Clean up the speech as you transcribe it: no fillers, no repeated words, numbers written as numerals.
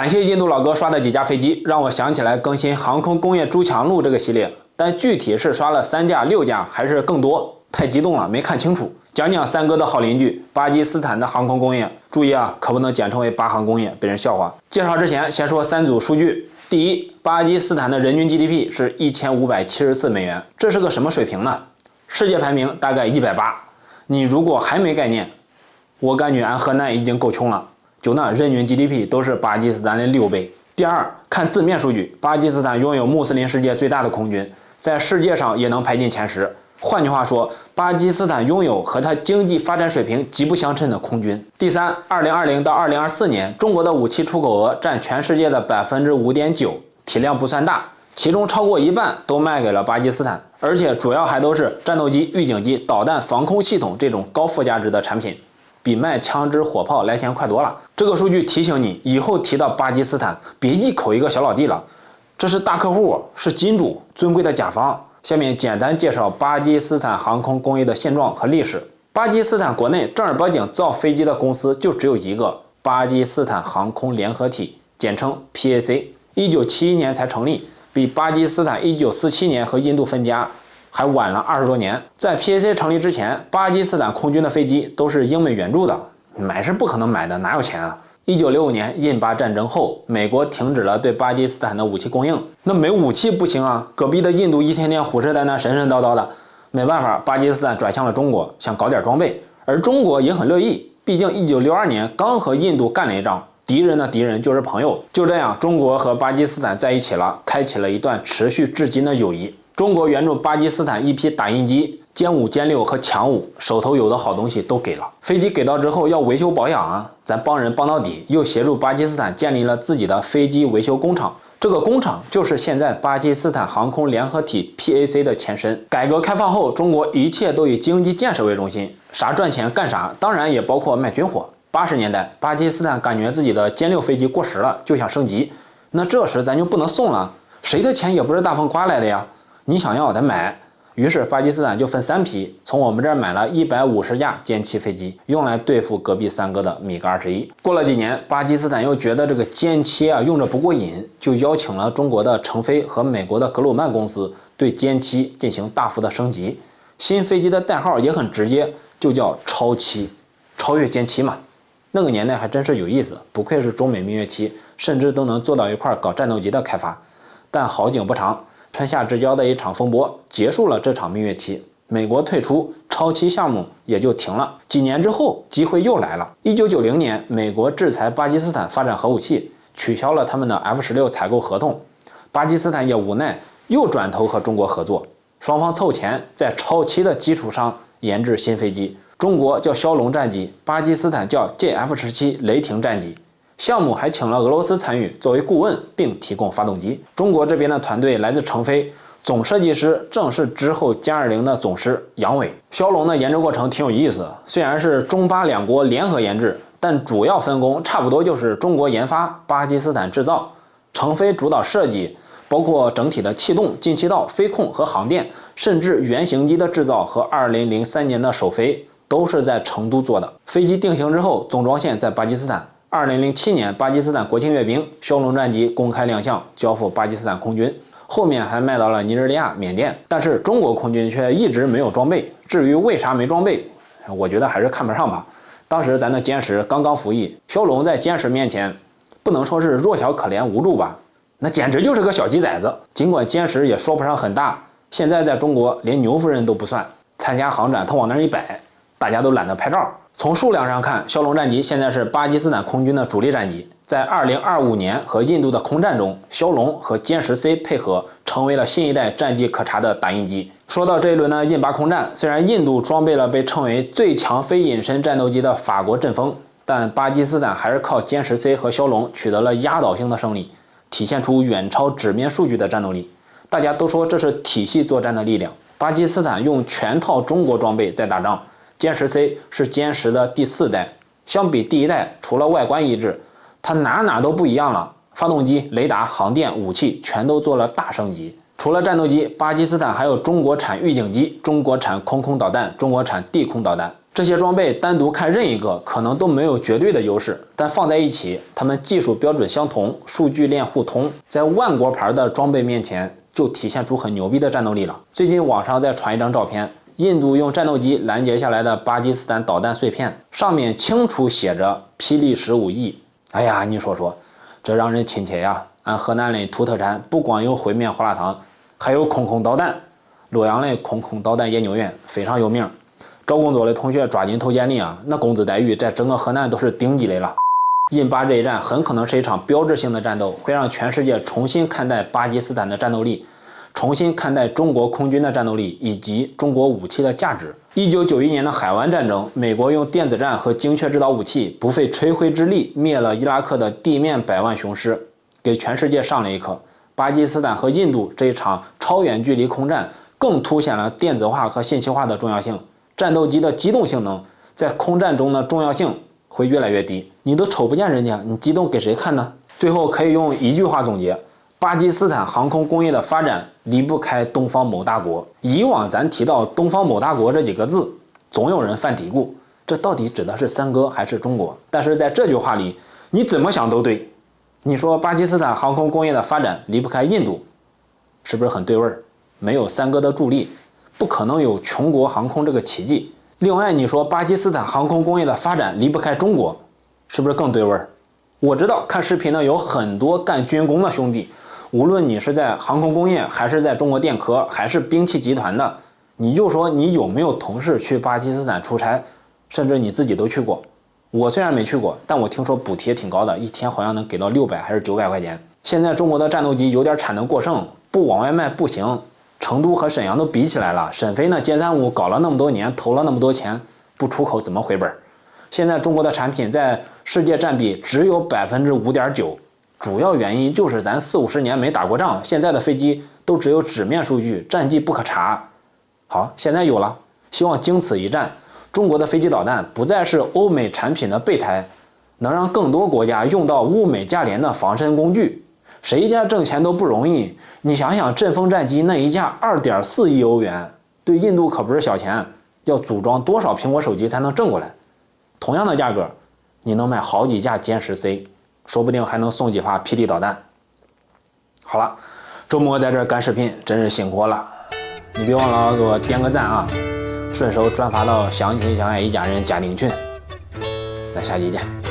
感谢印度老哥刷的几架飞机，让我想起来更新航空工业筑墙路这个系列，但具体是刷了3架、6架还是更多，太激动了没看清楚。讲讲三哥的好邻居巴基斯坦的航空工业，注意啊，可不能简称为巴航工业，被人笑话。介绍之前先说3组数据。第一，巴基斯坦的人均 GDP 是1574美元，这是个什么水平呢？世界排名大概180。你如果还没概念，我感觉俺河南已经够穷了，就那人均 GDP 都是巴基斯坦的6倍。第二，看字面数据，巴基斯坦拥有穆斯林世界最大的空军，在世界上也能排进前10。换句话说，巴基斯坦拥有和它经济发展水平极不相称的空军。第三，2020到2024年，中国的武器出口额占全世界的 5.9%， 体量不算大，其中超过一半都卖给了巴基斯坦，而且主要还都是战斗机、预警机、导弹防空系统这种高附加值的产品，比卖枪支火炮来钱快多了。这个数据提醒你，以后提到巴基斯坦，别一口一个小老弟了，这是大客户，是金主，尊贵的甲方。下面简单介绍巴基斯坦航空工业的现状和历史。巴基斯坦国内正儿八经造飞机的公司就只有一个，巴基斯坦航空联合体，简称 PAC，1971年才成立，比巴基斯坦1947年和印度分家还晚了20多年。在 PAC 成立之前，巴基斯坦空军的飞机都是英美援助的，买是不可能买的，哪有钱啊？1965年印巴战争后，美国停止了对巴基斯坦的武器供应，那没武器不行啊，隔壁的印度一天天虎视眈眈、神神叨叨的，没办法，巴基斯坦转向了中国，想搞点装备，而中国也很乐意，毕竟1962年刚和印度干了一仗，敌人的敌人就是朋友。就这样，中国和巴基斯坦在一起了，开启了一段持续至今的友谊。中国援助巴基斯坦一批打印机、歼5、歼6和强5，手头有的好东西都给了。飞机给到之后要维修保养啊，咱帮人帮到底，又协助巴基斯坦建立了自己的飞机维修工厂。这个工厂就是现在巴基斯坦航空联合体 PAC 的前身。改革开放后，中国一切都以经济建设为中心，啥赚钱干啥，当然也包括卖军火。80年代，巴基斯坦感觉自己的歼6飞机过时了，就想升级，那这时咱就不能送了，谁的钱也不是大风刮来的呀，你想要得买。于是巴基斯坦就分3批，从我们这儿买了150架歼7飞机，用来对付隔壁三哥的米格21。过了几年，巴基斯坦又觉得这个歼7啊用着不过瘾，就邀请了中国的成飞和美国的格鲁曼公司对歼7进行大幅的升级。新飞机的代号也很直接，就叫超7，超越歼7嘛。那个年代还真是有意思，不愧是中美蜜月期，甚至都能坐到一块搞战斗机的开发。但好景不长，春夏之交的一场风波结束了这场蜜月期，美国退出，超7项目也就停了。几年之后，机会又来了。1990年，美国制裁巴基斯坦发展核武器，取消了他们的 F-16采购合同，巴基斯坦也无奈，又转头和中国合作，双方凑钱，在超7的基础上研制新飞机。中国叫枭龙战机，巴基斯坦叫 JF-17雷霆战机。项目还请了俄罗斯参与作为顾问，并提供发动机。中国这边的团队来自成飞，总设计师正是之后歼20的总师杨伟。枭龙的研制过程挺有意思，虽然是中巴2国联合研制，但主要分工差不多就是中国研发，巴基斯坦制造。成飞主导设计，包括整体的气动、进气道、飞控和航电，甚至原型机的制造和2003年的首飞都是在成都做的。飞机定型之后，总装线在巴基斯坦。2007年，巴基斯坦国庆阅兵，枭龙战机公开亮相，交付巴基斯坦空军，后面还卖到了尼日利亚、缅甸。但是中国空军却一直没有装备，至于为啥没装备，我觉得还是看不上吧。当时咱的歼10刚刚服役，枭龙在歼10面前，不能说是弱小可怜无助吧，那简直就是个小鸡崽子。尽管歼10也说不上很大，现在在中国连牛夫人都不算，参加航展他往那儿一摆，大家都懒得拍照。从数量上看，枭龙战机现在是巴基斯坦空军的主力战机。在2025年和印度的空战中，枭龙和歼10C 配合，成为了新一代战绩可查的打印机。说到这一轮的印巴空战，虽然印度装备了被称为最强非隐身战斗机的法国阵风，但巴基斯坦还是靠歼10C 和枭龙取得了压倒性的胜利，体现出远超纸面数据的战斗力。大家都说这是体系作战的力量。巴基斯坦用全套中国装备在打仗。歼10C 是歼10的第4代，相比第1代，除了外观一致，它哪都不一样了。发动机、雷达、航电、武器全都做了大升级。除了战斗机，巴基斯坦还有中国产预警机、中国产空导弹、中国产地空导弹。这些装备单独看任一个可能都没有绝对的优势，但放在一起，它们技术标准相同，数据链互通，在万国牌的装备面前就体现出很牛逼的战斗力了。最近网上在传一张照片，印度用战斗机拦截下来的巴基斯坦导弹碎片，上面清楚写着霹雳15E。哎呀，你说说，这让人亲切呀！俺河南的土特产不光有烩面胡辣汤，还有空空导弹。洛阳的空空导弹研究院非常有名。找工作的同学抓紧投简历啊！那工资待遇在整个河南都是顶级的了。印巴这一战很可能是一场标志性的战斗，会让全世界重新看待巴基斯坦的战斗力，重新看待中国空军的战斗力以及中国武器的价值。1991年的海湾战争，美国用电子战和精确制导武器，不费吹灰之力灭了伊拉克的地面百万雄师，给全世界上了一课。巴基斯坦和印度这一场超远距离空战，更凸显了电子化和信息化的重要性。战斗机的机动性能在空战中的重要性会越来越低，你都瞅不见人家，你机动给谁看呢？最后可以用一句话总结：巴基斯坦航空工业的发展离不开东方某大国。以往咱提到东方某大国这几个字，总有人犯嘀咕，这到底指的是三哥还是中国？但是在这句话里，你怎么想都对。你说巴基斯坦航空工业的发展离不开印度，是不是很对味儿？没有三哥的助力，不可能有穷国航空这个奇迹。另外，你说巴基斯坦航空工业的发展离不开中国，是不是更对味儿？我知道看视频呢有很多干军工的兄弟，无论你是在航空工业，还是在中国电科，还是兵器集团的，你就说你有没有同事去巴基斯坦出差，甚至你自己都去过。我虽然没去过，但我听说补贴挺高的，一天好像能给到600还是900块钱。现在中国的战斗机有点产能过剩，不往外卖不行。成都和沈阳都比起来了，沈飞呢歼35搞了那么多年，投了那么多钱，不出口怎么回本？现在中国的产品在世界占比只有5.9%，主要原因就是咱40-50年没打过仗，现在的飞机都只有纸面数据，战绩不可查。好，现在有了，希望经此一战，中国的飞机导弹不再是欧美产品的备胎，能让更多国家用到物美价廉的防身工具。谁家挣钱都不容易，你想想阵风战机那一架2.4亿欧元，对印度可不是小钱，要组装多少苹果手机才能挣过来？同样的价格，你能买好几架歼10C，说不定还能送几发霹雳导弹。好了，周末在这干视频真是辛苦了，你别忘了给我点个赞啊，顺手转发到相亲相爱一家人家庭群，咱下期见。